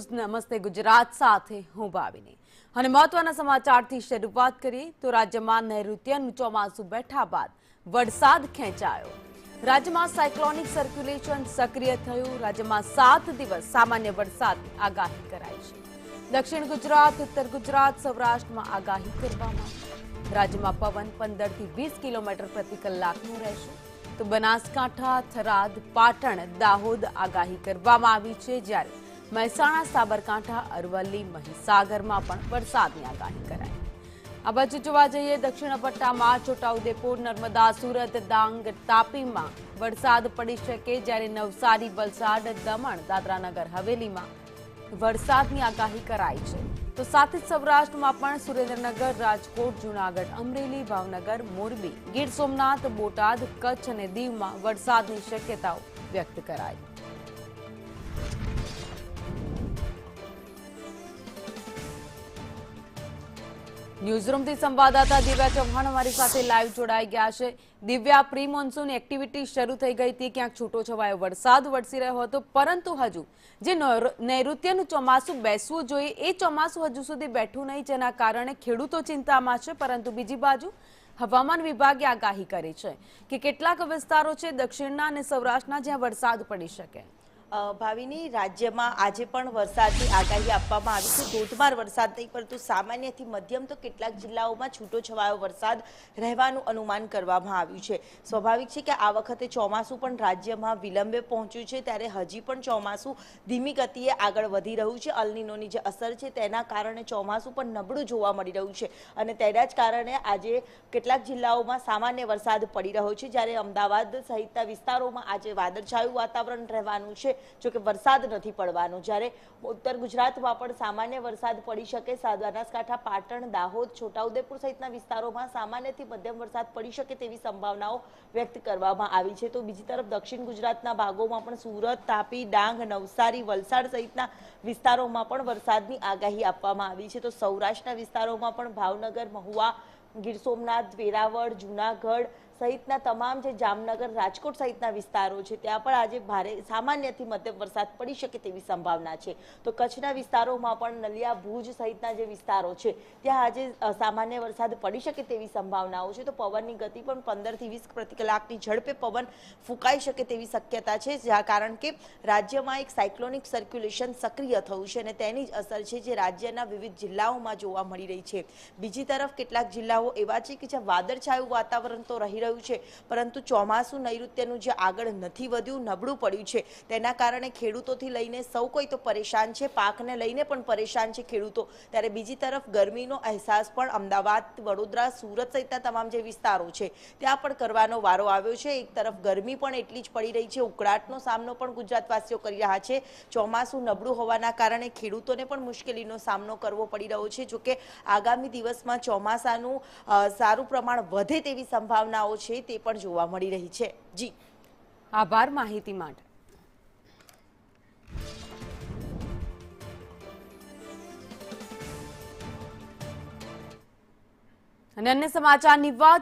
News નમસ્તે ગુજરાત સાથે હું ભાવિની અને મહત્વના સમાચારથી શરૂઆત કરીએ તો રાજ્યમાં નૈઋત્યનું ચોમાસું બેઠા બાદ વરસાદ ખેંચાયો। રાજ્યમાં સાયક્લોનિક સર્ક્યુલેશન સક્રિય થયું। રાજ્યમાં 7 દિવસ સામાન્ય વરસાદની આગાહી કરાઈ છે। દક્ષિણ ગુજરાત, ઉત્તર ગુજરાત, સૌરાષ્ટ્રમાં આગાહી કરવામાં આવી। રાજ્યમાં પવન 15 થી 20 કિલોમીટર પ્રતિ કલાકનો રહેશે। તો બનાસકાંઠા, થરાદ, પાટણ, દાહોદ આગાહી કરવામાં આવી છે, જ્યારે મહેસાણા, સાબરકાંઠા, અરવલ્લી, મહીસાગરમાં પણ વરસાદની આગાહી કરાઈ। આ બાજુ જોવા જઈએ દક્ષિણ પટ્ટામાં છોટાઉદેપુર, નર્મદા, સુરત, ડાંગ, તાપીમાં વરસાદ પડી શકે, જ્યારે નવસારી, વલસાડ, દમણ, દાદરાનગર હવેલીમાં વરસાદની આગાહી કરાઈ છે। તો સાથે જ સૌરાષ્ટ્રમાં પણ સુરેન્દ્રનગર, રાજકોટ, જૂનાગઢ, અમરેલી, ભાવનગર, મોરબી, ગીર સોમનાથ, બોટાદ, કચ્છ અને દીવમાં વરસાદની શક્યતાઓ વ્યક્ત કરાઈ। ન્યૂઝરૂમથી સંવાદદાતા દિવ્યા ચૌહાણ અમારી સાથે લાઈવ જોડાઈ ગયા છે। દિવ્યા, પ્રી મોન્સૂન એક્ટિવિટી શરૂ થઈ ગઈ હતી, ક્યાંક છૂટોછવાયો વરસાદ વરસી રહ્યો હતો, પરંતુ હજુ જે નૈઋત્યનું ચોમાસું બેસવું જોઈએ એ ચોમાસું હજુ સુધી બેઠું નહીં, જેના કારણે ખેડૂતો ચિંતામાં છે। પરંતુ બીજી બાજુ હવામાન વિભાગે આગાહી કરી છે કે કેટલાક વિસ્તારો છે દક્ષિણના અને સૌરાષ્ટ્રના જ્યાં વરસાદ પડી શકે। ભાવિની, રાજ્યમાં આજે પણ વરસાદની આગાહી આપવામાં આવી છે। ધોધમાર વરસાદ નહીં, પરંતુ સામાન્યથી મધ્યમ તો કેટલાક જિલ્લાઓમાં છૂટોછવાયો વરસાદ રહેવાનું અનુમાન કરવામાં આવ્યું છે। સ્વાભાવિક છે કે આ વખતે ચોમાસું પણ રાજ્યમાં વિલંબે પહોંચ્યું છે, ત્યારે હજી પણ ચોમાસું ધીમી ગતિએ આગળ વધી રહ્યું છે। અલનીનોની જે અસર છે તેના કારણે ચોમાસું પણ નબળું જોવા મળી રહ્યું છે, અને તેના જ કારણે આજે કેટલાક જિલ્લાઓમાં સામાન્ય વરસાદ પડી રહ્યો છે, જ્યારે અમદાવાદ સહિતના વિસ્તારોમાં આજે વાદળછાયું વાતાવરણ રહેવાનું છે, જોકે વરસાદ નથી પડવાનો। જ્યારે ઉત્તર ગુજરાતમાં પણ સામાન્ય વરસાદ પડી શકે। બનાસકાંઠા, પાટણ, દાહોદ, છોટાઉદેપુર સહિતના વિસ્તારોમાં સામાન્યથી મધ્યમ વરસાદ પડી શકે તેવી સંભાવનાઓ વ્યક્ત કરવામાં આવી છે। તો બીજી તરફ દક્ષિણ ગુજરાતના ભાગોમાં પણ સુરત, તાપી, ડાંગ, નવસારી, વલસાડ સહિતના વિસ્તારોમાં પણ વરસાદની આગાહી આપવામાં આવી છે। તો સૌરાષ્ટ્રના વિસ્તારોમાં પણ ભાવનગર, મહુવા, ગીર સોમનાથ, વેરાવળ, જૂનાગઢ સહિતના તમામ જે જામનગર, રાજકોટ સહિતના વિસ્તારો છે ત્યાં પણ આજે ભારે સામાન્યથી મધ્યમ વરસાદ પડી શકે તેવી સંભાવના છે। તો કચ્છના વિસ્તારોમાં પણ નલિયા, ભુજ સહિતના જે વિસ્તારો છે ત્યાં આજે સામાન્ય વરસાદ પડી શકે તેવી સંભાવનાઓ છે। તો પવનની ગતિ પણ 15 થી 20 પ્રતિ કલાકની ઝડપે પવન ફૂંકાઈ શકે તેવી શક્યતા છે, કારણ કે રાજ્યમાં એક સાયક્લોનિક સર્ક્યુલેશન સક્રિય થયું છે અને તેની જ અસર છે જે રાજ્યના વિવિધ જિલ્લાઓમાં જોવા મળી રહી છે। બીજી તરફ કેટલાક જિલ્લાઓ એવા છે કે જ્યાં વાદળછાયું વાતાવરણ તો રહી રહ્યું છે, પરંતુ ચોમાસું નૈઋત્યનું જે આગળ નથી વધ્યું, નબળું પડ્યું છે, તેના કારણે ખેડૂતોથી લઈને સૌ કોઈ તો પરેશાન છે, પાકને લઈને પણ પરેશાન છે ખેડૂતો। ત્યારે બીજી તરફ ગરમીનો અહેસાસ પણ અમદાવાદ, વડોદરા, સુરત સહિતના તમામ જે વિસ્તારો છે ત્યાં પણ કરવાનો વારો આવ્યો છે। એક તરફ ગરમી પણ એટલી જ પડી રહી છે, ઉકળાટનો સામનો પણ ગુજરાતવાસીઓ કરી રહ્યા છે। ચોમાસું નબળું હોવાના કારણે ખેડૂતોને પણ મુશ્કેલીનો સામનો કરવો પડી રહ્યો છે। જોકે આગામી દિવસમાં ચોમાસાનું સારું પ્રમાણ વધે તેવી સંભાવનાઓ છે તે પણ જોવા મળી રહી છે। જી, આભાર માહિતી માટે। અને અન્ય સમાચારની વાત